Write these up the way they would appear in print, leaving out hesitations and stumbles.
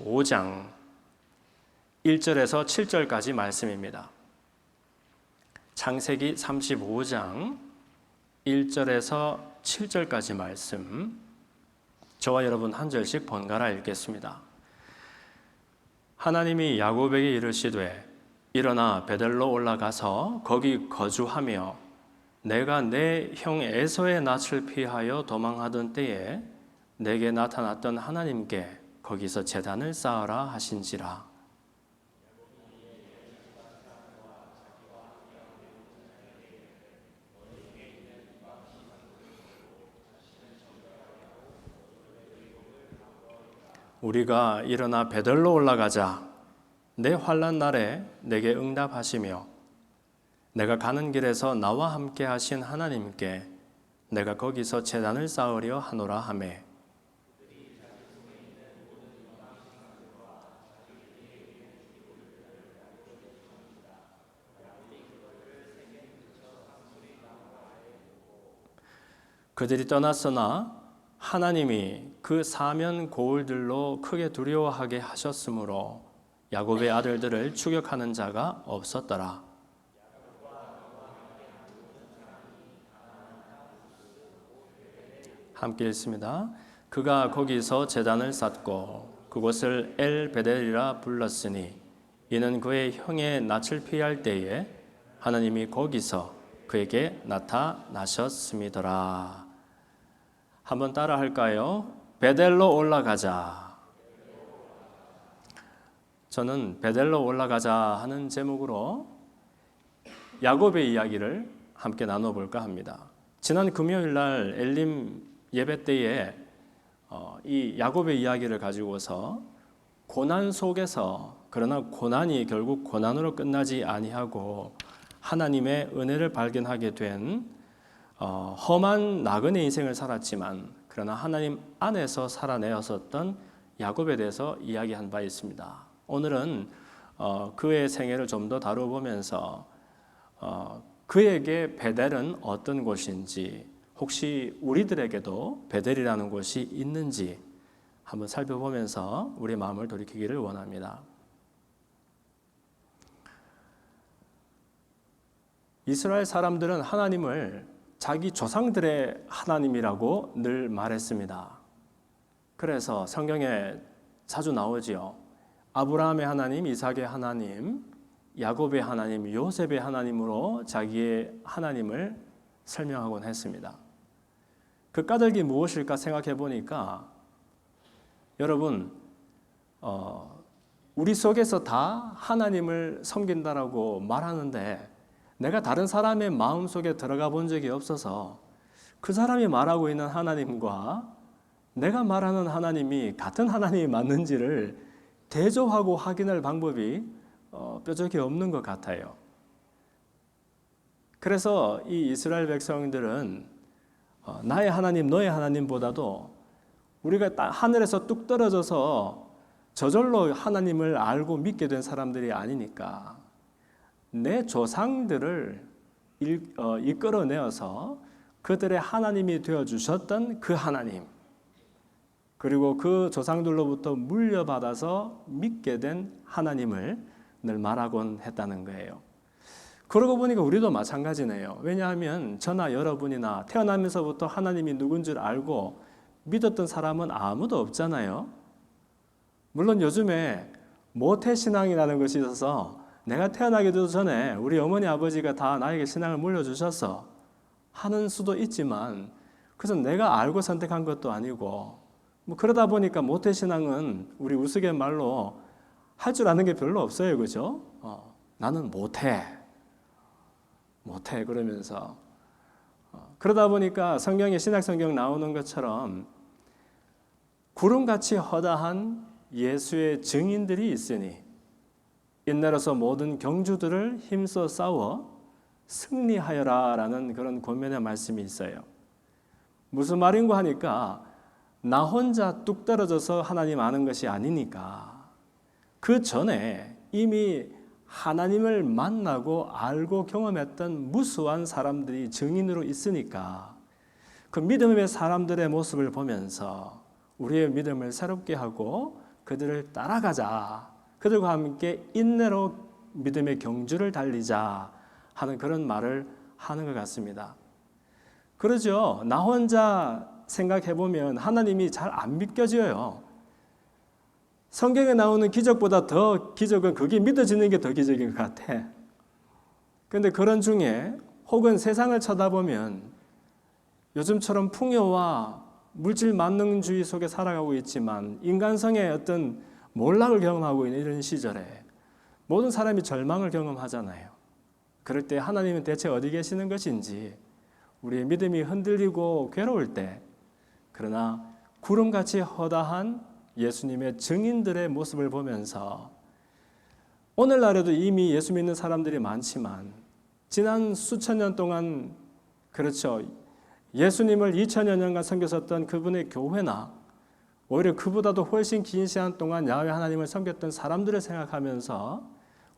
35장 1절에서 7절까지 말씀입니다. 창세기 35장 1절에서 7절까지 말씀, 저와 여러분 한 절씩 번갈아 읽겠습니다. 하나님이 야곱에게 이르시되 일어나 베델로 올라가서 거기 거주하며 내가 내 형 에서의 낯을 피하여 도망하던 때에 내게 나타났던 하나님께 거기서 제단을 쌓으라 하신지라. 우리가 일어나 베델로 올라가자. 내 환난 날에 내게 응답하시며 내가 가는 길에서 나와 함께 하신 하나님께 내가 거기서 제단을 쌓으려 하노라 하매 그들이 떠났으나 하나님이 그 사면 고울들로 크게 두려워하게 하셨으므로 야곱의 아들들을 추격하는 자가 없었더라. 함께 읽습니다. 그가 거기서 제단을 쌓고 그곳을 엘베델이라 불렀으니 이는 그의 형의 낯을 피할 때에 하나님이 거기서 그에게 나타나셨음이더라. 한번 따라 할까요? 베델로 올라가자. 저는 베델로 올라가자 하는 제목으로 야곱의 이야기를 함께 나눠볼까 합니다. 지난 금요일 날 엘림 예배 때에 이 야곱의 이야기를 가지고서 고난 속에서, 그러나 고난이 결국 고난으로 끝나지 아니하고 하나님의 은혜를 발견하게 된 험한 나그네 인생을 살았지만 그러나 하나님 안에서 살아내었었던 야곱에 대해서 이야기한 바 있습니다. 오늘은 그의 생애를 좀 더 다뤄보면서 그에게 베델은 어떤 곳인지, 혹시 우리들에게도 베델이라는 곳이 있는지 한번 살펴보면서 우리의 마음을 돌이키기를 원합니다. 이스라엘 사람들은 하나님을 자기 조상들의 하나님이라고 늘 말했습니다. 그래서 성경에 자주 나오지요. 아브라함의 하나님, 이삭의 하나님, 야곱의 하나님, 요셉의 하나님으로 자기의 하나님을 설명하곤 했습니다. 그 까닭이 무엇일까 생각해 보니까 여러분, 우리 속에서 다 하나님을 섬긴다라고 말하는데 내가 다른 사람의 마음속에 들어가 본 적이 없어서 그 사람이 말하고 있는 하나님과 내가 말하는 하나님이 같은 하나님이 맞는지를 대조하고 확인할 방법이 뾰족히 없는 것 같아요. 그래서 이 이스라엘 백성들은 나의 하나님, 너의 하나님보다도 우리가 하늘에서 뚝 떨어져서 저절로 하나님을 알고 믿게 된 사람들이 아니니까 내 조상들을 이끌어내어서 그들의 하나님이 되어주셨던 그 하나님, 그리고 그 조상들로부터 물려받아서 믿게 된 하나님을 늘 말하곤 했다는 거예요. 그러고 보니까 우리도 마찬가지네요. 왜냐하면 저나 여러분이나 태어나면서부터 하나님이 누군 줄 알고 믿었던 사람은 아무도 없잖아요. 물론 요즘에 모태신앙이라는 것이 있어서 내가 태어나기도 전에 우리 어머니 아버지가 다 나에게 신앙을 물려주셔서 하는 수도 있지만 그것은 내가 알고 선택한 것도 아니고 그러다 보니까 모태신앙은 우리 우스갯말로 할 줄 아는 게 별로 없어요. 그죠? 나는 못해 그러면서 그러다 보니까 성경에 신약성경 나오는 것처럼 구름같이 허다한 예수의 증인들이 있으니 인내로서 모든 경주들을 힘써 싸워 승리하여라 라는 그런 권면의 말씀이 있어요. 무슨 말인가 하니까 나 혼자 뚝 떨어져서 하나님 아는 것이 아니니까 그 전에 이미 하나님을 만나고 알고 경험했던 무수한 사람들이 증인으로 있으니까 그 믿음의 사람들의 모습을 보면서 우리의 믿음을 새롭게 하고 그들을 따라가자. 그들과 함께 인내로 믿음의 경주를 달리자 하는 그런 말을 하는 것 같습니다. 그러죠. 나 혼자 생각해보면 하나님이 잘 안 믿겨져요. 성경에 나오는 기적보다 더 기적은 그게 믿어지는 게 더 기적인 것 같아. 그런데 그런 중에 혹은 세상을 쳐다보면 요즘처럼 풍요와 물질 만능주의 속에 살아가고 있지만 인간성의 어떤 몰락을 경험하고 있는 이런 시절에 모든 사람이 절망을 경험하잖아요. 그럴 때 하나님은 대체 어디 계시는 것인지 우리의 믿음이 흔들리고 괴로울 때 그러나 구름같이 허다한 예수님의 증인들의 모습을 보면서 오늘날에도 이미 예수 믿는 사람들이 많지만 지난 수천 년 동안 그렇죠. 예수님을 2000여 년간 섬겼었던 그분의 교회나 오히려 그보다도 훨씬 긴 시간 동안 야훼 하나님을 섬겼던 사람들을 생각하면서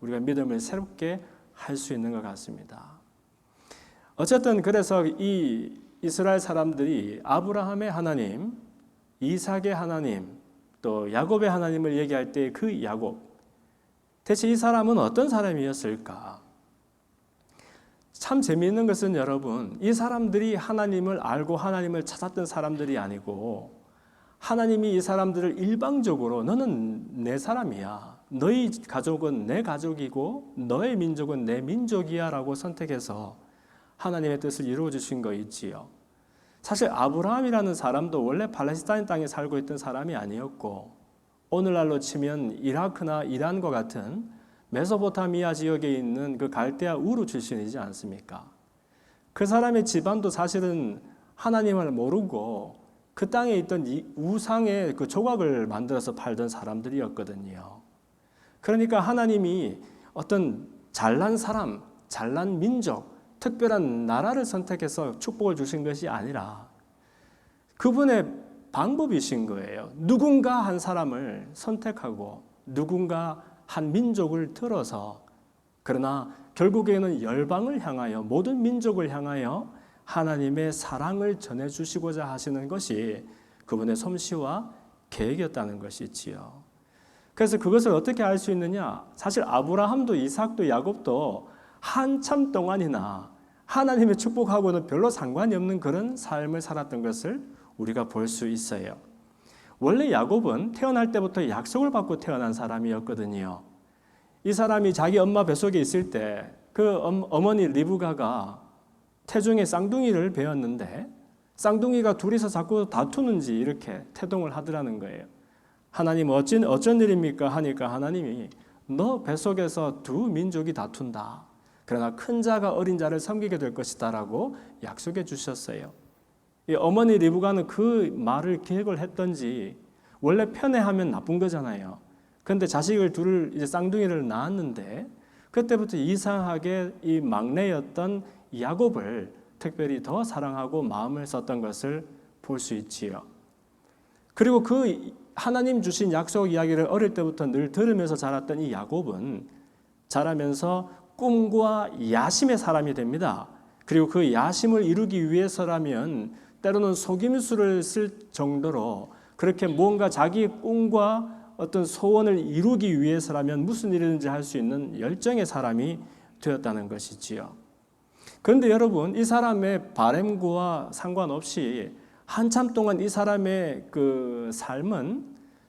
우리가 믿음을 새롭게 할 수 있는 것 같습니다. 어쨌든 그래서 이 이스라엘 사람들이 아브라함의 하나님, 이삭의 하나님, 또 야곱의 하나님을 얘기할 때 그 야곱, 대체 이 사람은 어떤 사람이었을까? 참 재미있는 것은 여러분, 이 사람들이 하나님을 알고 하나님을 찾았던 사람들이 아니고 하나님이 이 사람들을 일방적으로 너는 내 사람이야. 너희 가족은 내 가족이고 너의 민족은 내 민족이야 라고 선택해서 하나님의 뜻을 이루어 주신 거 있지요. 사실 아브라함이라는 사람도 원래 팔레스타인 땅에 살고 있던 사람이 아니었고 오늘날로 치면 이라크나 이란과 같은 메소포타미아 지역에 있는 그 갈대아 우르 출신이지 않습니까? 그 사람의 집안도 사실은 하나님을 모르고 그 땅에 있던 이 우상의 그 조각을 만들어서 팔던 사람들이었거든요. 그러니까 하나님이 어떤 잘난 사람, 잘난 민족, 특별한 나라를 선택해서 축복을 주신 것이 아니라 그분의 방법이신 거예요. 누군가 한 사람을 선택하고 누군가 한 민족을 들어서 그러나 결국에는 열방을 향하여 모든 민족을 향하여 하나님의 사랑을 전해주시고자 하시는 것이 그분의 솜씨와 계획이었다는 것이지요. 그래서 그것을 어떻게 알 수 있느냐? 사실 아브라함도 이삭도 야곱도 한참 동안이나 하나님의 축복하고는 별로 상관이 없는 그런 삶을 살았던 것을 우리가 볼 수 있어요. 원래 야곱은 태어날 때부터 약속을 받고 태어난 사람이었거든요. 이 사람이 자기 엄마 뱃속에 있을 때 그 어머니 리브가가 태중에 쌍둥이를 배웠는데 쌍둥이가 둘이서 자꾸 다투는지 이렇게 태동을 하더라는 거예요. 하나님 어쩐 일입니까? 하니까 하나님이 너 뱃속에서 두 민족이 다툰다. 그러나 큰 자가 어린 자를 섬기게 될 것이다 라고 약속해 주셨어요. 이 어머니 리브가는 그 말을 기억을 했던지 원래 편애하면 나쁜 거잖아요. 그런데 자식을 둘을 이제 쌍둥이를 낳았는데 그때부터 이상하게 이 막내였던 야곱을 특별히 더 사랑하고 마음을 썼던 것을 볼 수 있지요. 그리고 그 하나님 주신 약속 이야기를 어릴 때부터 늘 들으면서 자랐던 이 야곱은 자라면서 꿈과 야심의 사람이 됩니다. 그리고 그 야심을 이루기 위해서라면 때로는 속임수를 쓸 정도로 그렇게 무언가 자기 꿈과 어떤 소원을 이루기 위해서라면 무슨 일이든지 할 수 있는 열정의 사람이 되었다는 것이지요. 그런데 여러분, 이 사람의 바램과 상관없이 한참 동안 이 사람의 그 삶은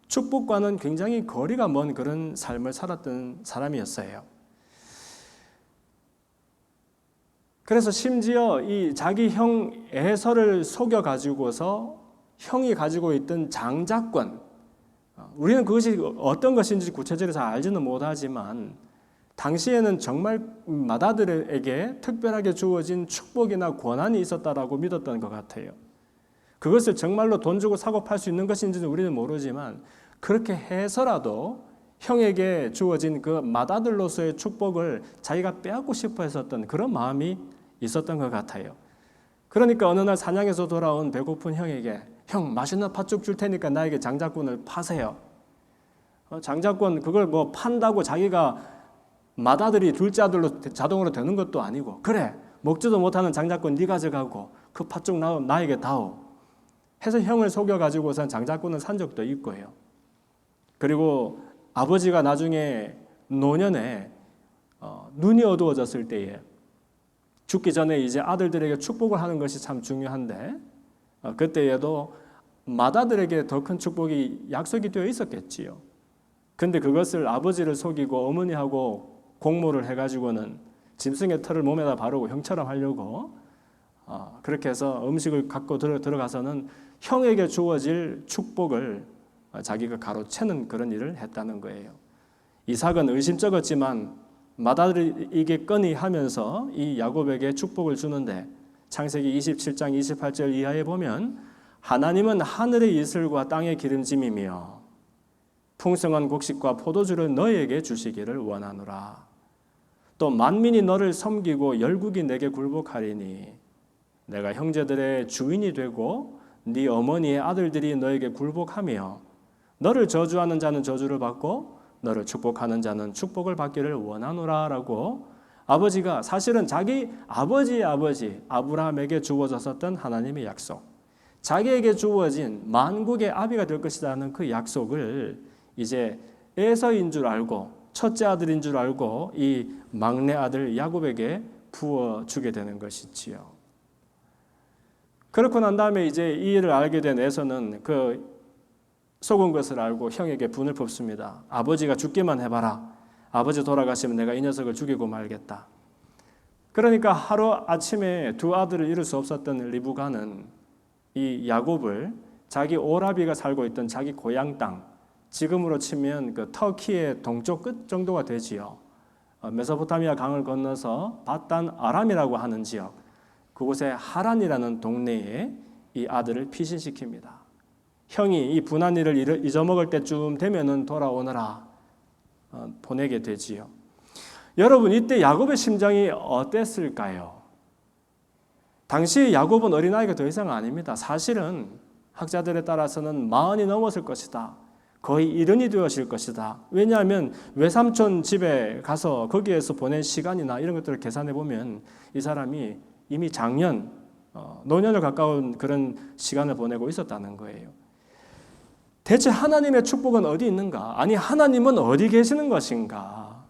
축복과는 굉장히 거리가 먼 그런 삶을 살았던 사람이었어요. 그래서 심지어 이 자기 형 에서를 속여가지고서 형이 가지고 있던 장자권, 우리는 그것이 어떤 것인지 구체적으로 잘 알지는 못하지만 당시에는 정말 맏아들에게 특별하게 주어진 축복이나 권한이 있었다라고 믿었던 것 같아요. 그것을 정말로 돈 주고 사고 팔 수 있는 것인지는 우리는 모르지만 그렇게 해서라도 형에게 주어진 그 맏아들로서의 축복을 자기가 빼앗고 싶어 했었던 그런 마음이 있었던 것 같아요. 그러니까 어느 날 사냥에서 돌아온 배고픈 형에게 형 맛있는 팥죽 줄 테니까 나에게 장자권을 파세요. 장자권 그걸 뭐 판다고 자기가 맏아들이 둘째 아들로 자동으로 되는 것도 아니고 그래 먹지도 못하는 장자권 네 가져가고 그 팥죽 나에게 다오 해서 형을 속여가지고선 장자권을 산 적도 있고요. 그리고 아버지가 나중에 노년에 눈이 어두워졌을 때에 죽기 전에 이제 아들들에게 축복을 하는 것이 참 중요한데 그때에도 맏아들에게 더 큰 축복이 약속이 되어 있었겠지요. 근데 그것을 아버지를 속이고 어머니하고 공모를 해가지고는 짐승의 털을 몸에다 바르고 형처럼 하려고 그렇게 해서 음식을 갖고 들어가서는 형에게 주어질 축복을 자기가 가로채는 그런 일을 했다는 거예요. 이삭은 의심쩍었지만 맏아들이겠거니 하면서 이 야곱에게 축복을 주는데 창세기 27장 28절 이하에 보면 하나님은 하늘의 이슬과 땅의 기름짐이며 풍성한 곡식과 포도주를 너에게 주시기를 원하노라. 또 만민이 너를 섬기고 열국이 내게 굴복하리니 내가 형제들의 주인이 되고 네 어머니의 아들들이 너에게 굴복하며 너를 저주하는 자는 저주를 받고 너를 축복하는 자는 축복을 받기를 원하노라 라고 아버지가 사실은 자기 아버지의 아버지 아브라함에게 주어졌었던 하나님의 약속, 자기에게 주어진 만국의 아비가 될 것이라는 그 약속을 이제 에서인 줄 알고 첫째 아들인 줄 알고 이 막내 아들 야곱에게 부어주게 되는 것이지요. 그렇고 난 다음에 이제 이 일을 알게 된 에서는 그 속은 것을 알고 형에게 분을 뽑습니다. 아버지가 죽기만 해봐라. 아버지 돌아가시면 내가 이 녀석을 죽이고 말겠다. 그러니까 하루 아침에 두 아들을 잃을 수 없었던 리브가는 이 야곱을 자기 오라비가 살고 있던 자기 고향 땅, 지금으로 치면 그 터키의 동쪽 끝 정도가 되지요. 메소포타미아 강을 건너서 바단 아람이라고 하는 지역, 그곳에 하란이라는 동네에 이 아들을 피신시킵니다. 형이 이 분한 일을 잊어먹을 때쯤 되면은 돌아오너라 보내게 되지요. 여러분, 이때 야곱의 심정이 어땠을까요? 당시 야곱은 어린아이가 더 이상 아닙니다. 사실은 학자들에 따라서는 40이 넘었을 것이다. 거의 이른이 되었을 것이다. 왜냐하면 외삼촌 집에 가서 거기에서 보낸 시간이나 이런 것들을 계산해 보면 이 사람이 이미 장년, 노년을 가까운 그런 시간을 보내고 있었다는 거예요. 대체 하나님의 축복은 어디 있는가? 아니, 하나님은 어디 계시는 것인가?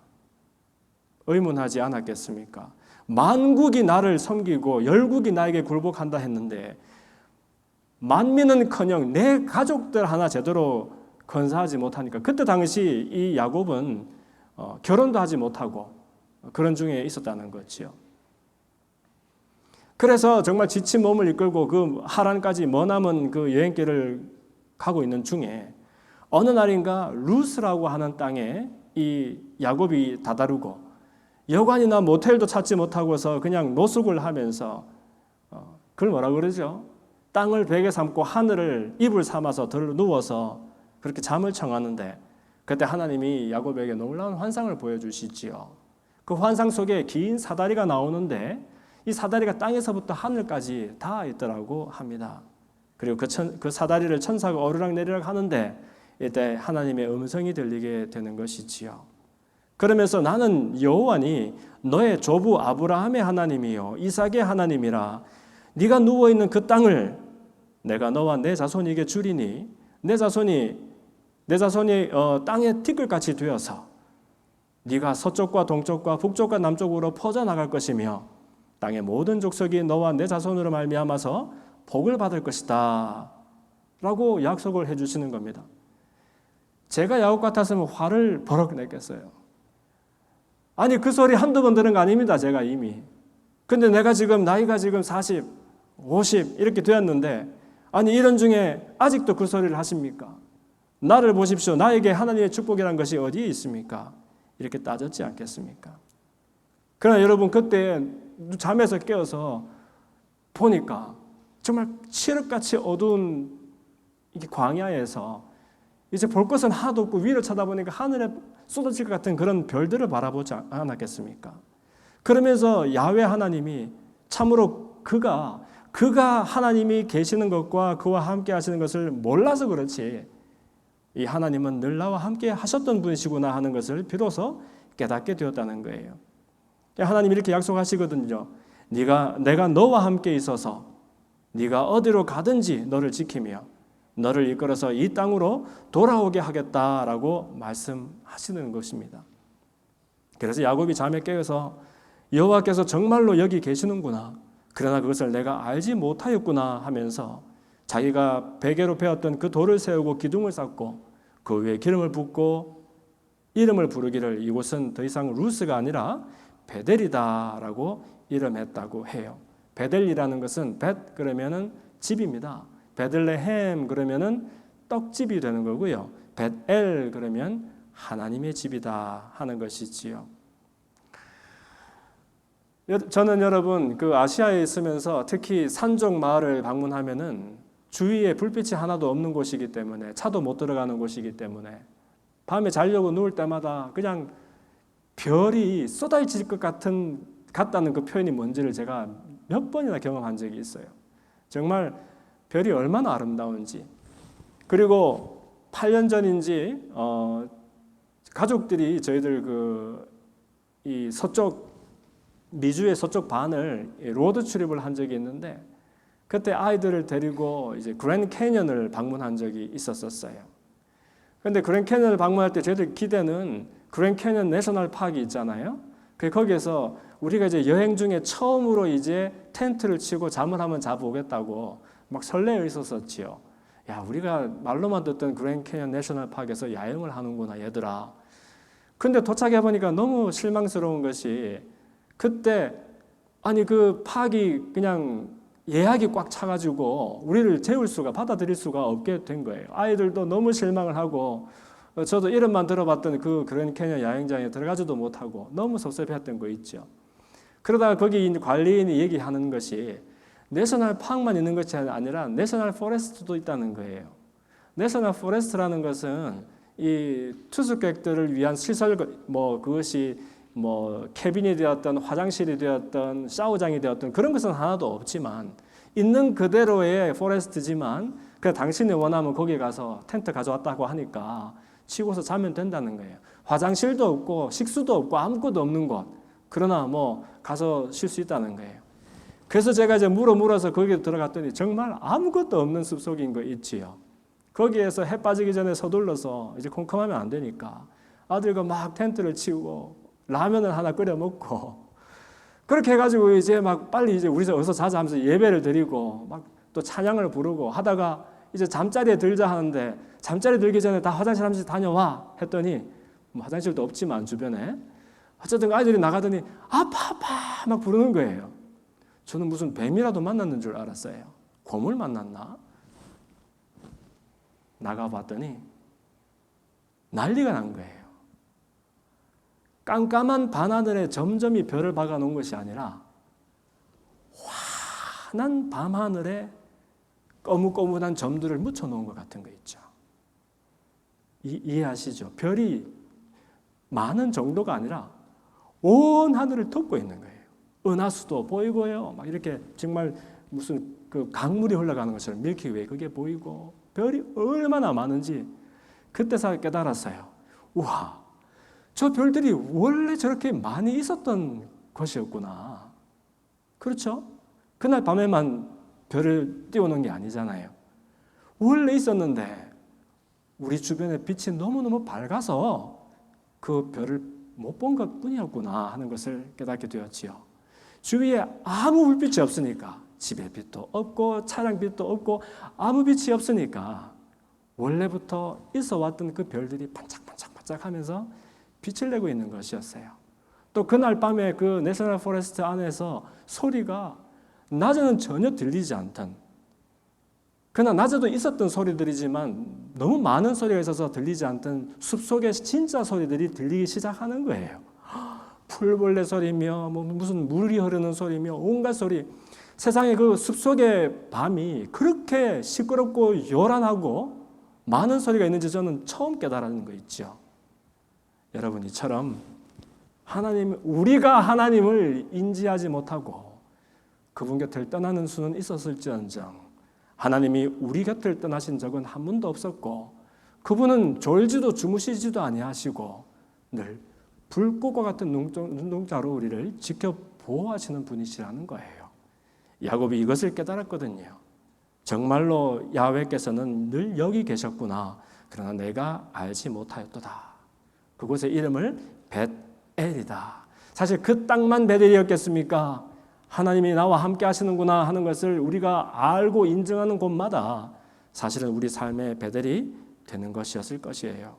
의문하지 않았겠습니까? 만국이 나를 섬기고 열국이 나에게 굴복한다 했는데 만민은커녕 내 가족들 하나 제대로 건사하지 못하니까 그때 당시 이 야곱은 결혼도 하지 못하고 그런 중에 있었다는 거지요. 그래서 정말 지친 몸을 이끌고 그 하란까지 머나먼 그 여행길을 가고 있는 중에 어느 날인가 루스라고 하는 땅에 이 야곱이 다다르고 여관이나 모텔도 찾지 못하고서 그냥 노숙을 하면서 그걸 뭐라 그러죠? 땅을 베개 삼고 하늘을 이불 삼아서 덜 누워서 그렇게 잠을 청하는데 그때 하나님이 야곱에게 놀라운 환상을 보여주시지요. 그 환상 속에 긴 사다리가 나오는데 이 사다리가 땅에서부터 하늘까지 닿아 있더라고 합니다. 그리고 그 사다리를 천사가 오르락내리락 하는데 이때 하나님의 음성이 들리게 되는 것이지요. 그러면서 나는 여호와니 너의 조부 아브라함의 하나님이요 이삭의 하나님이라. 네가 누워있는 그 땅을 내가 너와 내 자손에게 주리니 내 자손이 땅의 티끌같이 되어서 네가 서쪽과 동쪽과 북쪽과 남쪽으로 퍼져나갈 것이며 땅의 모든 족속이 너와 내 자손으로 말미암아서 복을 받을 것이다 라고 약속을 해주시는 겁니다. 제가 야곱 같았으면 화를 버럭 냈겠어요. 아니, 그 소리 한두 번 들은 거 아닙니다. 제가 이미. 근데 내가 지금 나이가 지금 40, 50 이렇게 되었는데 아니 이런 중에 아직도 그 소리를 하십니까? 나를 보십시오. 나에게 하나님의 축복이라는 것이 어디에 있습니까? 이렇게 따졌지 않겠습니까? 그러나 여러분, 그때 잠에서 깨어서 보니까 정말 칠흑같이 어두운 이게 광야에서 이제 볼 것은 하나도 없고 위를 쳐다보니까 하늘에 쏟아질 것 같은 그런 별들을 바라보지 않았겠습니까? 그러면서 야훼 하나님이 참으로 그가 하나님이 계시는 것과 그와 함께 하시는 것을 몰라서 그렇지 이 하나님은 늘 나와 함께 하셨던 분이시구나 하는 것을 비로소 깨닫게 되었다는 거예요. 하나님이 이렇게 약속하시거든요. 내가 너와 함께 있어서 네가 어디로 가든지 너를 지키며 너를 이끌어서 이 땅으로 돌아오게 하겠다라고 말씀하시는 것입니다. 그래서 야곱이 잠에 깨어서 여호와께서 정말로 여기 계시는구나, 그러나 그것을 내가 알지 못하였구나 하면서 자기가 베개로 베었던 그 돌을 세우고 기둥을 쌓고 그 위에 기름을 붓고 이름을 부르기를 이곳은 더 이상 루스가 아니라 베델이다라고 이름했다고 해요. 베델이라는 것은 벳 그러면은 집입니다. 베들레헴 그러면은 떡집이 되는 거고요. 벳엘 그러면 하나님의 집이다 하는 것이지요. 저는 여러분 그 아시아에 있으면서 특히 산쪽 마을을 방문하면은 주위에 불빛이 하나도 없는 곳이기 때문에 차도 못 들어가는 곳이기 때문에 밤에 자려고 누울 때마다 그냥 별이 쏟아질 것 같다는 그 표현이 뭔지를 제가 몇 번이나 경험한 적이 있어요. 정말 별이 얼마나 아름다운지. 그리고 8년 전인지 가족들이 저희들 이 서쪽 미주의 서쪽 반을 로드 출입을 한 적이 있는데 그때 아이들을 데리고 이제 그랜드 캐니언을 방문한 적이 있었어요. 그런데 그랜드 캐니언을 방문할 때 저희들 기대는 그랜드 캐니언 내셔널 파크 있잖아요. 거기에서 우리가 이제 여행 중에 처음으로 이제 텐트를 치고 잠을 한번 자보겠다고 막 설레어 있었었지요. 야, 우리가 말로만 듣던 그랜드 캐니언 내셔널 파크에서 야영을 하는구나, 얘들아. 근데 도착해 보니까 너무 실망스러운 것이 그때 아니 그 파크이 그냥 예약이 꽉 차가지고 우리를 받아들일 수가 없게 된 거예요. 아이들도 너무 실망을 하고 저도 이름만 들어봤던 그 그랜드 캐니언 야영장에 들어가지도 못하고 너무 섭섭했던 거 있죠. 그러다가 거기 관리인이 얘기하는 것이 내셔널 파크만 있는 것이 아니라 내셔널 포레스트도 있다는 거예요. 내셔널 포레스트라는 것은 이 투숙객들을 위한 시설, 그것이 캐빈이 되었던 화장실이 되었던 샤워장이 되었던 그런 것은 하나도 없지만 있는 그대로의 포레스트지만 그 당신이 원하면 거기 가서 텐트 가져왔다고 하니까 치고서 자면 된다는 거예요. 화장실도 없고 식수도 없고 아무것도 없는 곳. 그러나 가서 쉴 수 있다는 거예요. 그래서 제가 이제 물어서 거기에 들어갔더니 정말 아무것도 없는 숲속인 거 있지요. 거기에서 해 빠지기 전에 서둘러서 이제 컴컴하면 안 되니까 아들과 막 텐트를 치우고 라면을 하나 끓여 먹고 그렇게 해가지고 이제 막 빨리 이제 우리 어서 자자 하면서 예배를 드리고 막 또 찬양을 부르고 하다가 이제 잠자리에 들자 하는데 잠자리 들기 전에 다 화장실 한 번씩 다녀와 했더니 화장실도 없지만 주변에 어쨌든 아이들이 나가더니 아파 막 부르는 거예요. 저는 무슨 뱀이라도 만났는 줄 알았어요. 곰을 만났나? 나가봤더니 난리가 난 거예요. 깜깜한 밤하늘에 점점이 별을 박아놓은 것이 아니라 환한 밤하늘에 거뭇거뭇한 점들을 묻혀놓은 것 같은 거 있죠. 이해하시죠? 별이 많은 정도가 아니라 온 하늘을 덮고 있는 거예요. 은하수도 보이고요. 막 이렇게 정말 무슨 그 강물이 흘러가는 것처럼 밀키웨이 그게 보이고 별이 얼마나 많은지 그때서 깨달았어요. 우와, 저 별들이 원래 저렇게 많이 있었던 것이었구나. 그렇죠? 그날 밤에만 별을 띄워놓은 게 아니잖아요. 원래 있었는데 우리 주변에 빛이 너무너무 밝아서 그 별을 못 본 것뿐이었구나 하는 것을 깨닫게 되었지요. 주위에 아무 불빛이 없으니까 집에 빛도 없고 차량 빛도 없고 아무 빛이 없으니까 원래부터 있어 왔던 그 별들이 반짝반짝반짝하면서 빛을 내고 있는 것이었어요. 또 그날 밤에 그 내셔널 포레스트 안에서 소리가 낮에는 전혀 들리지 않던, 그러나 낮에도 있었던 소리들이지만 너무 많은 소리가 있어서 들리지 않던 숲속의 진짜 소리들이 들리기 시작하는 거예요. 풀벌레 소리며 무슨 물이 흐르는 소리며 온갖 소리. 세상에 그 숲속의 밤이 그렇게 시끄럽고 요란하고 많은 소리가 있는지 저는 처음 깨달은 거 있죠. 여러분, 이처럼 우리가 하나님을 인지하지 못하고 그분 곁을 떠나는 수는 있었을지언정 하나님이 우리 곁을 떠나신 적은 한 번도 없었고 그분은 졸지도 주무시지도 아니하시고 늘 불꽃과 같은 눈동자로 우리를 지켜 보호하시는 분이시라는 거예요. 야곱이 이것을 깨달았거든요. 정말로 야훼께서는 늘 여기 계셨구나. 그러나 내가 알지 못하였도다. 그곳의 이름을 벳엘이다. 사실 그 땅만 벳엘이었겠습니까? 하나님이 나와 함께 하시는구나 하는 것을 우리가 알고 인정하는 곳마다 사실은 우리 삶의 벳엘이 되는 것이었을 것이에요.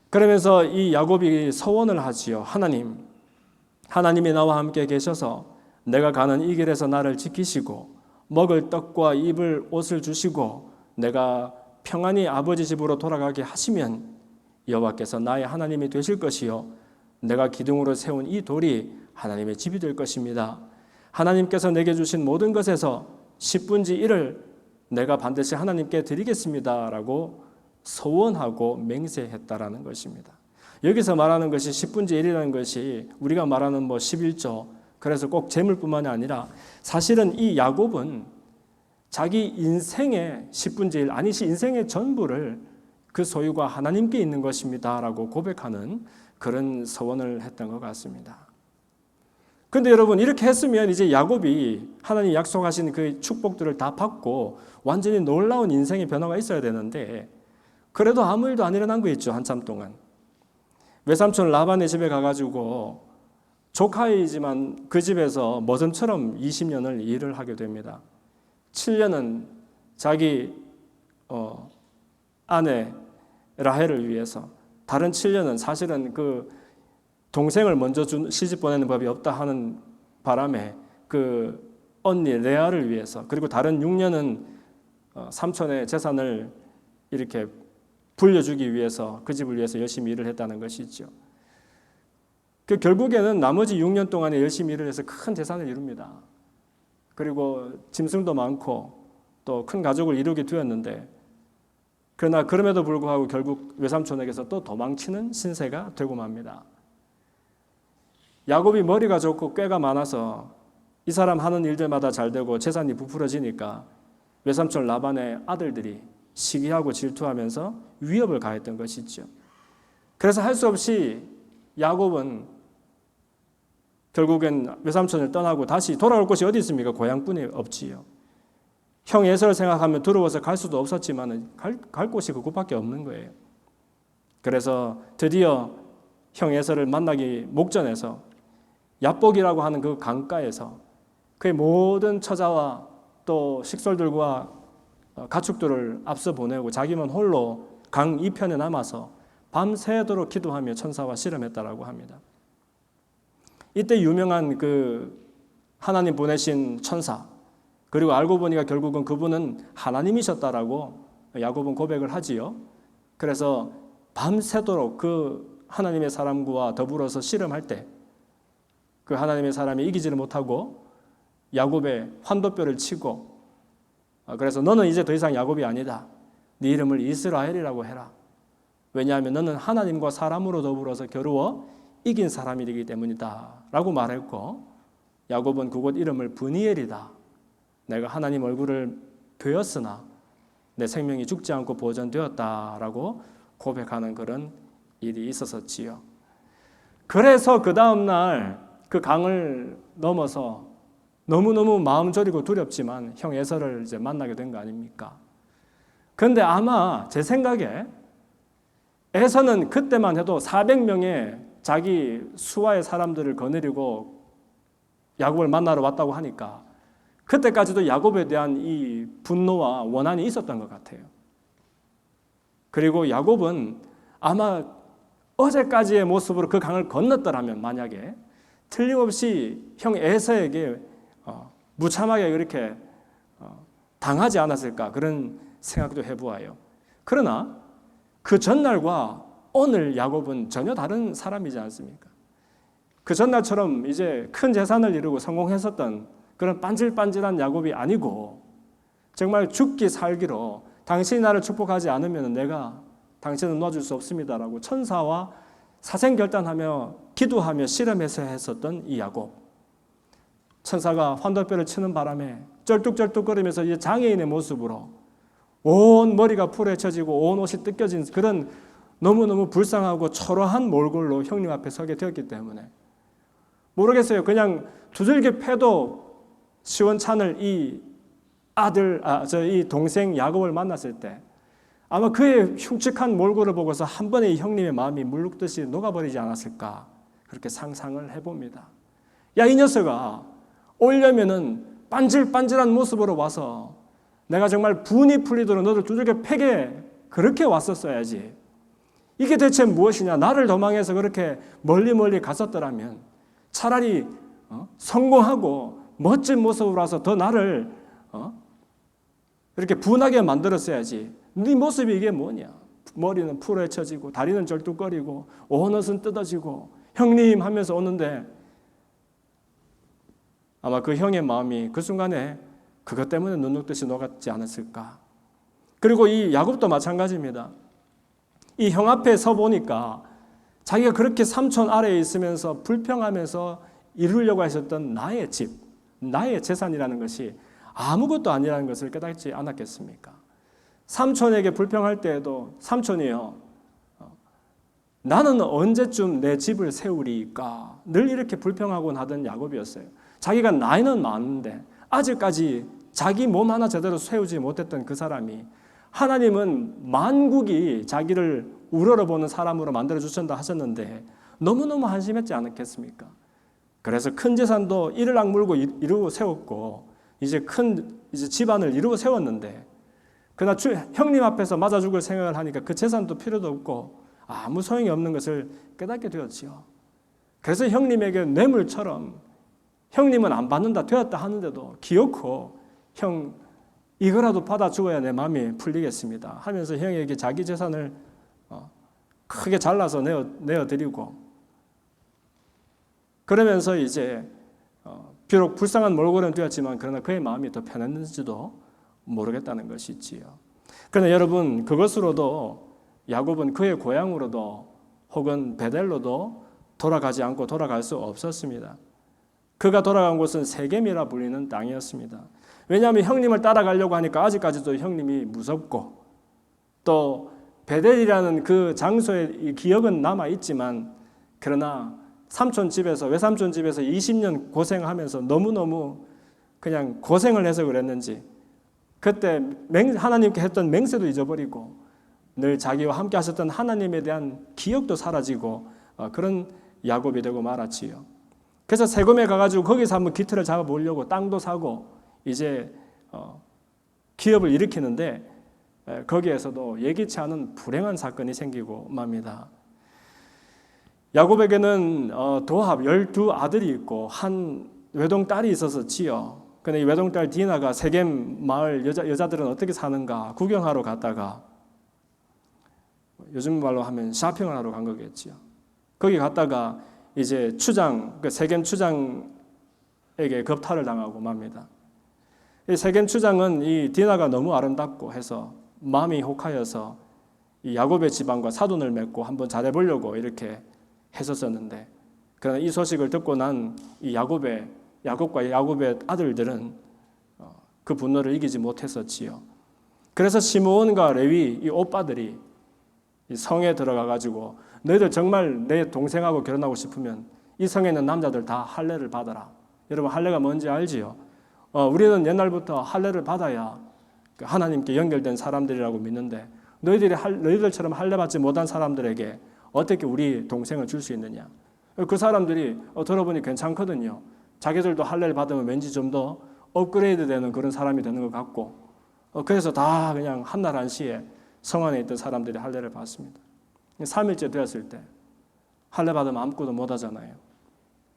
그러면서 이 야곱이 서원을 하지요. 하나님이 나와 함께 계셔서 내가 가는 이 길에서 나를 지키시고 먹을 떡과 입을 옷을 주시고 내가 평안히 아버지 집으로 돌아가게 하시면 여호와께서 나의 하나님이 되실 것이요 내가 기둥으로 세운 이 돌이 하나님의 집이 될 것입니다. 하나님께서 내게 주신 모든 것에서 10분의 1을 내가 반드시 하나님께 드리겠습니다 라고 서원하고 맹세했다라는 것입니다. 여기서 말하는 것이 10분의 1이라는 것이 우리가 말하는 11조, 그래서 꼭 재물뿐만이 아니라 사실은 이 야곱은 자기 인생의 10분의 1, 아니시 인생의 전부를 그 소유가 하나님께 있는 것입니다 라고 고백하는 그런 서원을 했던 것 같습니다. 그런데 여러분, 이렇게 했으면 이제 야곱이 하나님 약속하신 그 축복들을 다 받고 완전히 놀라운 인생의 변화가 있어야 되는데 그래도 아무 일도 안 일어난 거 있죠. 한참 동안 외삼촌 라반의 집에 가가지고 조카이지만 그 집에서 머슴처럼 20년을 일을 하게 됩니다. 7년은 자기 아내 라헬을 위해서, 다른 7년은 사실은 그 동생을 먼저 시집 보내는 법이 없다 하는 바람에 그 언니 레아를 위해서, 그리고 다른 6년은 삼촌의 재산을 이렇게 불려주기 위해서 그 집을 위해서 열심히 일을 했다는 것이죠. 그 결국에는 나머지 6년 동안에 열심히 일을 해서 큰 재산을 이룹니다. 그리고 짐승도 많고 또 큰 가족을 이루게 되었는데, 그러나 그럼에도 불구하고 결국 외삼촌에게서 또 도망치는 신세가 되고 맙니다. 야곱이 머리가 좋고 꾀가 많아서 이 사람 하는 일들마다 잘 되고 재산이 부풀어지니까 외삼촌 라반의 아들들이 시기하고 질투하면서 위협을 가했던 것이죠. 그래서 할 수 없이 야곱은 결국엔 외삼촌을 떠나고 다시 돌아올 곳이 어디 있습니까? 고향뿐이 없지요. 형 에서를 생각하면 두려워서 갈 수도 없었지만 갈 곳이 그곳밖에 없는 거예요. 그래서 드디어 형 에서를 만나기 목전에서 야복이라고 하는 그 강가에서 그의 모든 처자와 또 식솔들과 가축들을 앞서 보내고 자기만 홀로 강 이편에 남아서 밤새도록 기도하며 천사와 씨름했다라고 합니다. 이때 유명한 그 하나님 보내신 천사, 그리고 알고 보니까 결국은 그분은 하나님이셨다라고 야곱은 고백을 하지요. 그래서 밤새도록 그 하나님의 사람과 더불어서 씨름할 때 그 하나님의 사람이 이기지를 못하고 야곱의 환도뼈를 치고, 그래서 너는 이제 더 이상 야곱이 아니다. 네 이름을 이스라엘이라고 해라. 왜냐하면 너는 하나님과 사람으로 더불어서 겨루어 이긴 사람이 되기 때문이다 라고 말했고, 야곱은 그곳 이름을 브니엘이다. 내가 하나님 얼굴을 뵈었으나 내 생명이 죽지 않고 보존되었다라고 고백하는 그런 일이 있었지요. 그래서 그 다음 날 그 강을 넘어서 너무너무 마음 졸이고 두렵지만 형 에서를 이제 만나게 된 거 아닙니까? 그런데 아마 제 생각에 에서는 그때만 해도 400명의 자기 수하의 사람들을 거느리고 야곱을 만나러 왔다고 하니까 그때까지도 야곱에 대한 이 분노와 원한이 있었던 것 같아요. 그리고 야곱은 아마 어제까지의 모습으로 그 강을 건넜더라면 만약에 틀림없이 형 에서에게 무참하게 그렇게 당하지 않았을까, 그런 생각도 해보아요. 그러나 그 전날과 오늘 야곱은 전혀 다른 사람이지 않습니까? 그 전날처럼 이제 큰 재산을 이루고 성공했었던 그런 반질반질한 야곱이 아니고 정말 죽기 살기로 당신이 나를 축복하지 않으면 내가 당신은 놔줄 수 없습니다라고 천사와 사생결단하며 기도하며 씨름해서 했었던 이 야곱. 천사가 환도뼈를 치는 바람에 쩔뚝쩔뚝거리면서 이제 장애인의 모습으로 온 머리가 풀어헤쳐지고 온 옷이 뜯겨진 그런 너무너무 불쌍하고 초라한 몰골로 형님 앞에 서게 되었기 때문에 모르겠어요. 그냥 두들겨 패도 시원찮을 이 이 동생 야곱을 만났을 때 아마 그의 흉측한 몰골을 보고서 한 번에 이 형님의 마음이 물룩듯이 녹아버리지 않았을까 그렇게 상상을 해봅니다. 야, 이 녀석아, 오려면은 반질반질한 모습으로 와서 내가 정말 분이 풀리도록 너를 두들겨 패게 그렇게 왔었어야지. 이게 대체 무엇이냐? 나를 도망해서 그렇게 멀리 갔었더라면 차라리 성공하고 멋진 모습으로 와서 더 나를 이렇게 분하게 만들었어야지. 네 모습이 이게 뭐냐? 머리는 풀어헤쳐지고 다리는 절뚝거리고 온 옷은 뜯어지고 형님 하면서 오는데 아마 그 형의 마음이 그 순간에 그것 때문에 눈녹듯이 녹았지 않았을까. 그리고 이 야곱도 마찬가지입니다. 이 형 앞에 서 보니까 자기가 그렇게 삼촌 아래에 있으면서 불평하면서 이루려고 하셨던 나의 집, 나의 재산이라는 것이 아무것도 아니라는 것을 깨닫지 않았겠습니까? 삼촌에게 불평할 때에도 삼촌이요, 나는 언제쯤 내 집을 세우리까 늘 이렇게 불평하곤 하던 야곱이었어요. 자기가 나이는 많은데 아직까지 자기 몸 하나 제대로 세우지 못했던 그 사람이 하나님은 만국이 자기를 우러러보는 사람으로 만들어주신다 하셨는데 너무너무 한심했지 않겠습니까? 그래서 큰 재산도 이를 악물고 이루고 세웠고 이제 집안을 이루고 세웠는데 그러나 형님 앞에서 맞아 죽을 생각을 하니까 그 재산도 필요도 없고 아무 소용이 없는 것을 깨닫게 되었지요. 그래서 형님에게 뇌물처럼 형님은 안 받는다 되었다 하는데도 기어코 형 이거라도 받아 주어야 내 마음이 풀리겠습니다 하면서 형에게 자기 재산을 크게 잘라서 내어드리고 그러면서 이제 비록 불쌍한 몰골은 되었지만 그러나 그의 마음이 더 편했는지도 모르겠다는 것이지요. 그러나 여러분 그것으로도 야곱은 그의 고향으로도 혹은 베델로도 돌아가지 않고 돌아갈 수 없었습니다. 그가 돌아간 곳은 세겜이라 불리는 땅이었습니다. 왜냐하면 형님을 따라가려고 하니까 아직까지도 형님이 무섭고 또 베델이라는 그 장소의 기억은 남아있지만 그러나 삼촌 집에서 외삼촌 집에서 20년 고생하면서 너무너무 그냥 고생을 해서 그랬는지 그때 하나님께 했던 맹세도 잊어버리고 늘 자기와 함께 하셨던 하나님에 대한 기억도 사라지고 그런 야곱이 되고 말았지요. 그래서 세겜에 가가지고 거기서 한번 기틀을 잡아보려고 땅도 사고 이제 기업을 일으키는데 거기에서도 예기치 않은 불행한 사건이 생기고 맙니다. 야곱에게는 도합 12아들이 있고 한 외동딸이 있었지요. 근데 이 외동딸 디나가 세겜 마을 여자들은 어떻게 사는가 구경하러 갔다가 요즘 말로 하면 쇼핑을 하러 간 거겠지요. 거기 갔다가 이제 세겜 추장에게 겁탈을 당하고 맙니다. 이 세겜 추장은 이 디나가 너무 아름답고 해서 마음이 혹하여서 이 야곱의 집안과 사돈을 맺고 한번 잘해보려고 이렇게 했었었는데 그러나 이 소식을 듣고 난 이 야곱과 야곱의 아들들은 그 분노를 이기지 못했었지요. 그래서 시므온과 레위 이 오빠들이 이 성에 들어가 가지고 너희들 정말 내 동생하고 결혼하고 싶으면 이 성에 있는 남자들 다 할례를 받아라. 여러분 할례가 뭔지 알지요? 우리는 옛날부터 할례를 받아야 하나님께 연결된 사람들이라고 믿는데 너희들처럼 할례 받지 못한 사람들에게 어떻게 우리 동생을 줄 수 있느냐? 그 사람들이 들어보니 괜찮거든요. 자기들도 할례를 받으면 왠지 좀 더 업그레이드 되는 그런 사람이 되는 것 같고 그래서 다 그냥 한날 한시에 성 안에 있던 사람들이 할례를 받습니다. 3일째 되었을 때 할례 받으면 아무것도 못 하잖아요.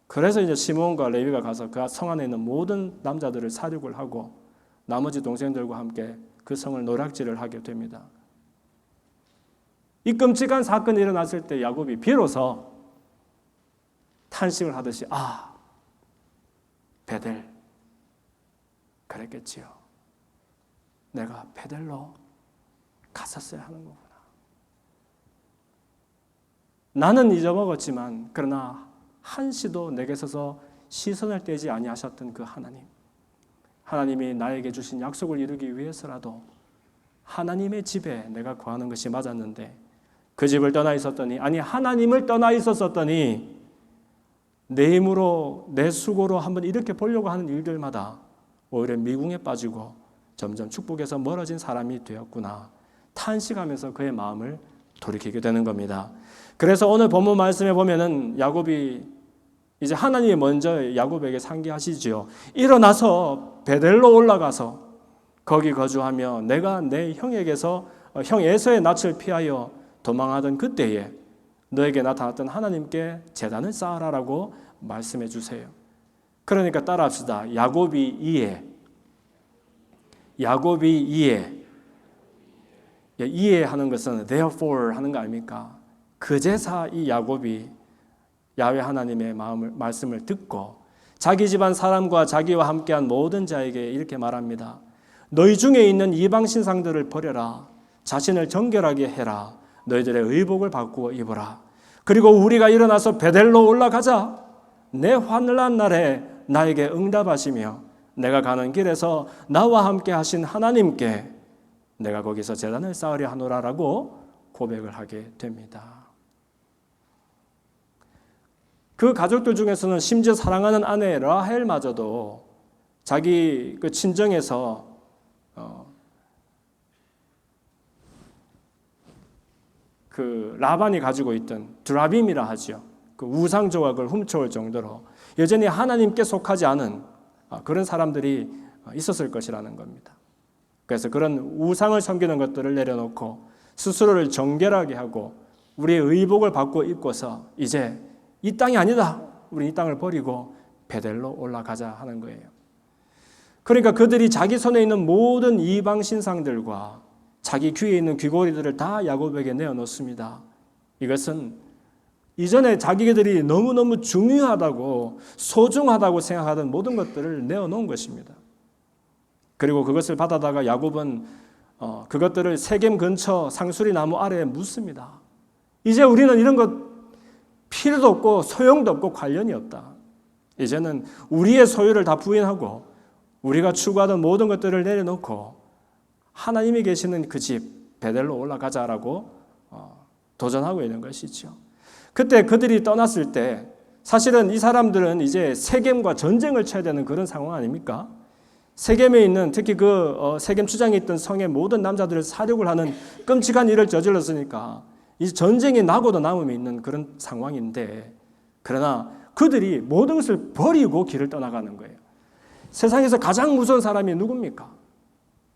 그래서 이제 시므온과 레위가 가서 그 성 안에 있는 모든 남자들을 사륙을 하고 나머지 동생들과 함께 그 성을 노략질을 하게 됩니다. 이 끔찍한 사건이 일어났을 때 야곱이 비로소 탄식을 하듯이 베델 그랬겠지요. 내가 베델로 갔었어야 하는 거구나. 나는 잊어먹었지만 그러나 한시도 내게 서서 시선을 떼지 아니하셨던 그 하나님이 나에게 주신 약속을 이루기 위해서라도 하나님의 집에 내가 거하는 것이 맞았는데 그 집을 떠나 있었더니 하나님을 떠나 있었더니 내 힘으로 내 수고로 한번 이렇게 보려고 하는 일들마다 오히려 미궁에 빠지고 점점 축복에서 멀어진 사람이 되었구나 탄식하면서 그의 마음을 돌이키게 되는 겁니다. 그래서 오늘 본문 말씀에 보면은 야곱이 이제 하나님이 먼저 야곱에게 상기하시지요. 일어나서 베델로 올라가서 거기 거주하며 내가 내 형에게서 형 에서의 낯을 피하여 도망하던 그때에 너에게 나타났던 하나님께 제단을 쌓아라라고 말씀해 주세요. 그러니까 따라합시다. 야곱이 이해하는 것은 therefore 하는 거 아닙니까? 그제사 이 야곱이 야훼 하나님의 말씀을 듣고 자기 집안 사람과 자기와 함께한 모든 자에게 이렇게 말합니다. 너희 중에 있는 이방 신상들을 버려라. 자신을 정결하게 해라. 너희들의 의복을 바꾸어 입어라. 그리고 우리가 일어나서 베델로 올라가자. 내 환난한 날에 나에게 응답하시며 내가 가는 길에서 나와 함께 하신 하나님께 내가 거기서 제단을 쌓으려 하노라라고 고백을 하게 됩니다. 그 가족들 중에서는 심지어 사랑하는 아내 라헬마저도 자기 그 친정에서 그 라반이 가지고 있던 드라빔이라 하죠. 그 우상 조각을 훔쳐올 정도로 여전히 하나님께 속하지 않은 그런 사람들이 있었을 것이라는 겁니다. 그래서 그런 우상을 섬기는 것들을 내려놓고 스스로를 정결하게 하고 우리의 의복을 받고 입고서 이제 이 땅이 아니다. 우리 이 땅을 버리고 베델로 올라가자 하는 거예요. 그러니까 그들이 자기 손에 있는 모든 이방 신상들과 자기 귀에 있는 귀고리들을 다 야곱에게 내어놓습니다. 이것은 이전에 자기들이 너무너무 중요하다고 소중하다고 생각하던 모든 것들을 내어놓은 것입니다. 그리고 그것을 받아다가 야곱은 그것들을 세겜 근처 상수리 나무 아래에 묻습니다. 이제 우리는 이런 것 필요도 없고 소용도 없고 관련이 없다. 이제는 우리의 소유를 다 부인하고 우리가 추구하던 모든 것들을 내려놓고 하나님이 계시는 그 집 베델로 올라가자라고 도전하고 있는 것이죠. 그때 그들이 떠났을 때 사실은 이 사람들은 이제 세겜과 전쟁을 쳐야 되는 그런 상황 아닙니까? 세겜에 있는 특히 세겜 추장에 있던 성의 모든 남자들을 사륙을 하는 끔찍한 일을 저질렀으니까 이 전쟁이 나고도 남음이 있는 그런 상황인데 그러나 그들이 모든 것을 버리고 길을 떠나가는 거예요. 세상에서 가장 무서운 사람이 누굽니까?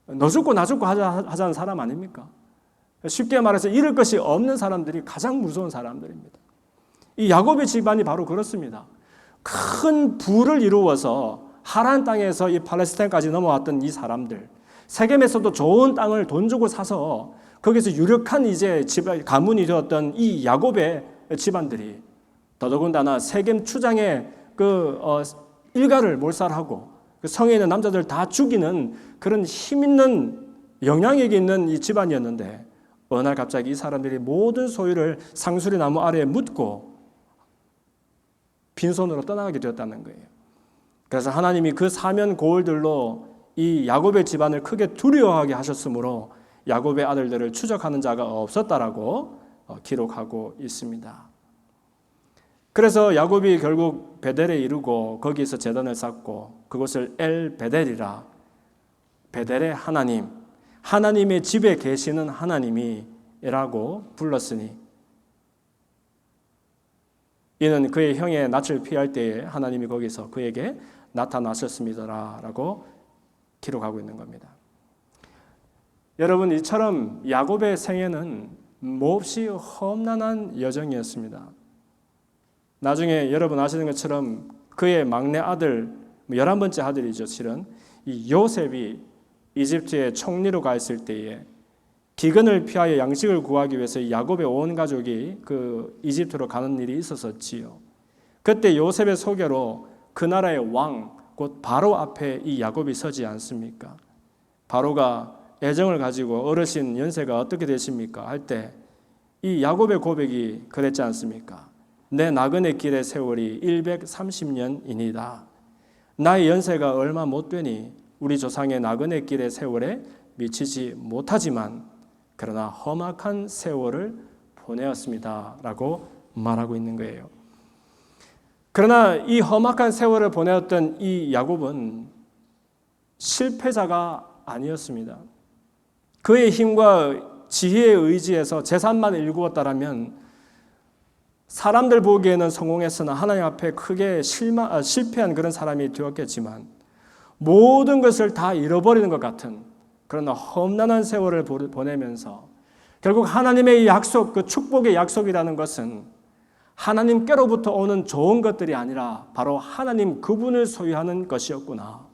너 죽고 나 죽고 하자는 사람 아닙니까? 쉽게 말해서 잃을 것이 없는 사람들이 가장 무서운 사람들입니다. 이 야곱의 집안이 바로 그렇습니다. 큰 부를 이루어서 하란 땅에서 이 팔레스타인까지 넘어왔던 이 사람들, 세겜에서도 좋은 땅을 돈 주고 사서 거기서 유력한 이제 가문이 되었던 이 야곱의 집안들이 더더군다나 세겜 추장의 일가를 몰살하고 그 성에 있는 남자들 다 죽이는 그런 힘 있는 영향력이 있는 이 집안이었는데 어느 날 갑자기 이 사람들이 모든 소유를 상수리 나무 아래에 묻고 빈손으로 떠나가게 되었다는 거예요. 그래서 하나님이 그 사면 고울들로 이 야곱의 집안을 크게 두려워하게 하셨으므로 야곱의 아들들을 추적하는 자가 없었다라고 기록하고 있습니다. 그래서 야곱이 결국 베델에 이르고 거기에서 제단을 쌓고 그곳을 엘 베델이라 베델의 하나님, 하나님의 집에 계시는 하나님이라고 불렀으니 이는 그의 형의 낯을 피할 때에 하나님이 거기서 그에게 나타나셨습니다라고 기록하고 있는 겁니다. 여러분 이처럼 야곱의 생애는 몹시 험난한 여정이었습니다. 나중에 여러분 아시는 것처럼 그의 막내 아들, 11번째 아들이죠. 실은 이 요셉이 이집트에 총리로 가 있을 때에 기근을 피하여 양식을 구하기 위해서 야곱의 온 가족이 그 이집트로 가는 일이 있었지요. 그때 요셉의 소개로 그 나라의 왕, 곧 바로 앞에 이 야곱이 서지 않습니까? 바로가 애정을 가지고 어르신 연세가 어떻게 되십니까? 할 때 이 야곱의 고백이 그랬지 않습니까? 내 나그네 길의 세월이 130년이니이다. 나의 연세가 얼마 못 되니 우리 조상의 나그네 길의 세월에 미치지 못하지만 그러나 험악한 세월을 보내었습니다. 라고 말하고 있는 거예요. 그러나 이 험악한 세월을 보내었던 이 야곱은 실패자가 아니었습니다. 그의 힘과 지혜에 의지해서 재산만 일구었다라면 사람들 보기에는 성공했으나 하나님 앞에 크게 실패한 그런 사람이 되었겠지만 모든 것을 다 잃어버리는 것 같은 그런 험난한 세월을 보내면서 결국 하나님의 약속, 그 축복의 약속이라는 것은 하나님께로부터 오는 좋은 것들이 아니라 바로 하나님 그분을 소유하는 것이었구나.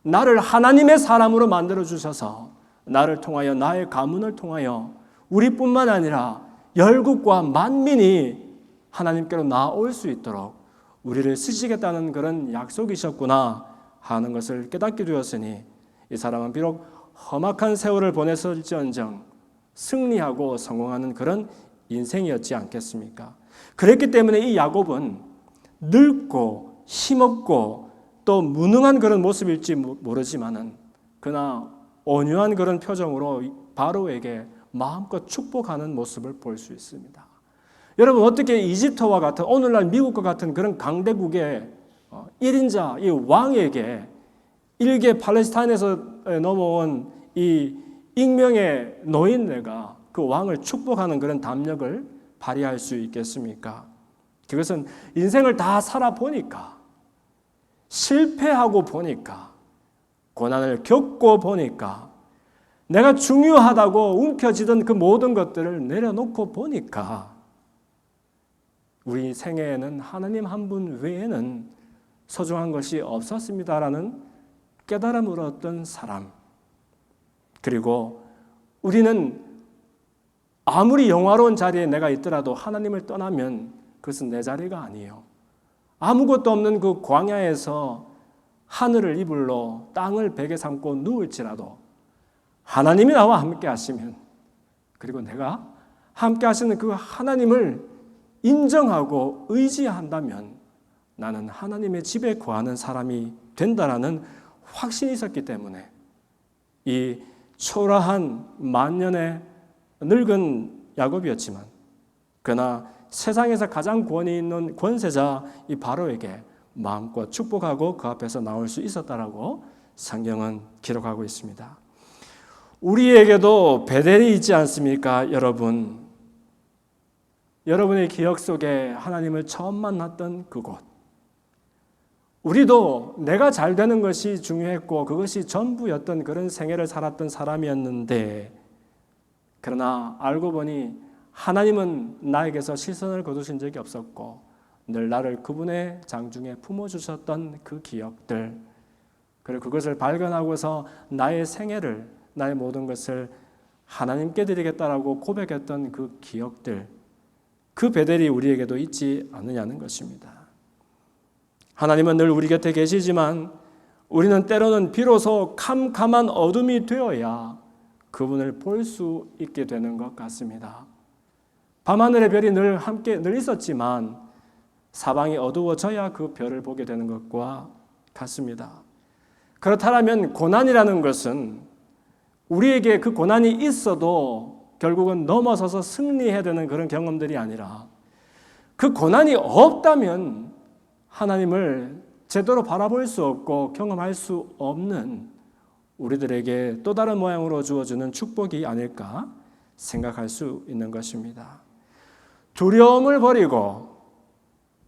나를 하나님의 사람으로 만들어 주셔서 나를 통하여 나의 가문을 통하여 우리뿐만 아니라 열국과 만민이 하나님께로 나올 수 있도록 우리를 쓰시겠다는 그런 약속이셨구나 하는 것을 깨닫게 되었으니 이 사람은 비록 험악한 세월을 보냈을지언정 승리하고 성공하는 그런 인생이었지 않겠습니까? 그랬기 때문에 이 야곱은 늙고 힘없고 또 무능한 그런 모습일지 모르지만은 그러나 온유한 그런 표정으로 바로에게 마음껏 축복하는 모습을 볼 수 있습니다. 여러분 어떻게 이집트와 같은 오늘날 미국과 같은 그런 강대국의 1인자 이 왕에게 일개 팔레스타인에서 넘어온 이 익명의 노인네가 그 왕을 축복하는 그런 담력을 발휘할 수 있겠습니까? 그것은 인생을 다 살아보니까 실패하고 보니까 고난을 겪고 보니까 내가 중요하다고 움켜쥐던 그 모든 것들을 내려놓고 보니까 우리 생애에는 하나님 한 분 외에는 소중한 것이 없었습니다라는 깨달음을 얻던 사람. 그리고 우리는 아무리 영화로운 자리에 내가 있더라도 하나님을 떠나면 그것은 내 자리가 아니에요. 아무것도 없는 그 광야에서 하늘을 이불로 땅을 베개 삼고 누울지라도 하나님이 나와 함께 하시면 그리고 내가 함께 하시는 그 하나님을 인정하고 의지한다면 나는 하나님의 집에 거하는 사람이 된다라는 확신이 있었기 때문에 이 초라한 만년의 늙은 야곱이었지만 그러나 세상에서 가장 권위 있는 권세자 이 바로에게 마음껏 축복하고 그 앞에서 나올 수 있었다라고 성경은 기록하고 있습니다. 우리에게도 베델이 있지 않습니까, 여러분? 여러분의 기억 속에 하나님을 처음 만났던 그곳. 우리도 내가 잘 되는 것이 중요했고 그것이 전부였던 그런 생애를 살았던 사람이었는데 그러나 알고 보니 하나님은 나에게서 시선을 거두신 적이 없었고 늘 나를 그분의 장중에 품어주셨던 그 기억들 그리고 그것을 발견하고서 나의 생애를 나의 모든 것을 하나님께 드리겠다라고 고백했던 그 기억들 그 베델이 우리에게도 있지 않느냐는 것입니다. 하나님은 늘 우리 곁에 계시지만 우리는 때로는 비로소 캄캄한 어둠이 되어야 그분을 볼 수 있게 되는 것 같습니다. 밤하늘의 별이 늘 함께 늘 있었지만 사방이 어두워져야 그 별을 보게 되는 것과 같습니다. 그렇다면 고난이라는 것은 우리에게 그 고난이 있어도 결국은 넘어서서 승리해야 되는 그런 경험들이 아니라 그 고난이 없다면 하나님을 제대로 바라볼 수 없고 경험할 수 없는 우리들에게 또 다른 모양으로 주어주는 축복이 아닐까 생각할 수 있는 것입니다. 두려움을 버리고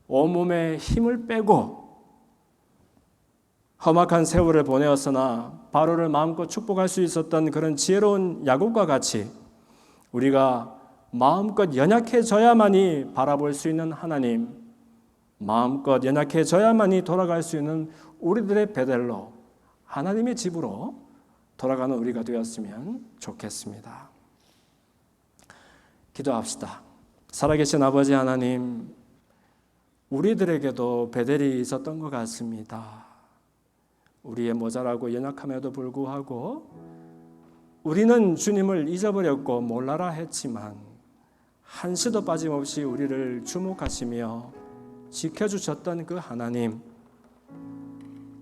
온몸에 힘을 빼고 험악한 세월을 보내었으나 바로를 마음껏 축복할 수 있었던 그런 지혜로운 야곱과 같이 우리가 마음껏 연약해져야만이 바라볼 수 있는 하나님, 마음껏 연약해져야만이 돌아갈 수 있는 우리들의 베델로 하나님의 집으로 돌아가는 우리가 되었으면 좋겠습니다. 기도합시다. 살아계신 아버지 하나님, 우리들에게도 베델이 있었던 것 같습니다. 우리의 모자라고 연약함에도 불구하고 우리는 주님을 잊어버렸고 몰라라 했지만 한시도 빠짐없이 우리를 주목하시며 지켜주셨던 그 하나님,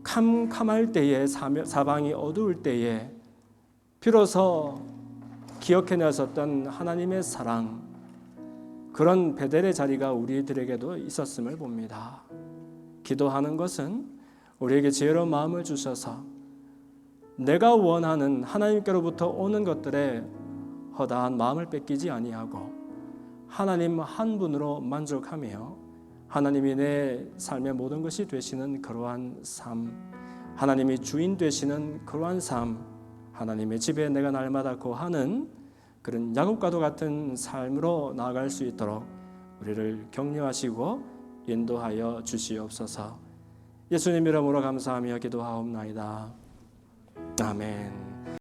캄캄할 때에 사방이 어두울 때에 비로소 기억해내셨던 하나님의 사랑, 그런 베델의 자리가 우리들에게도 있었음을 봅니다. 기도하는 것은 우리에게 지혜로운 마음을 주셔서 내가 원하는 하나님께로부터 오는 것들에 허다한 마음을 뺏기지 아니하고 하나님 한 분으로 만족하며 하나님이 내 삶의 모든 것이 되시는 그러한 삶, 하나님이 주인 되시는 그러한 삶, 하나님의 집에 내가 날마다 거하는 그런 야곱과도 같은 삶으로 나아갈 수 있도록 우리를 격려하시고 인도하여 주시옵소서. 예수님 이름으로 감사하며 기도하옵나이다. 아멘.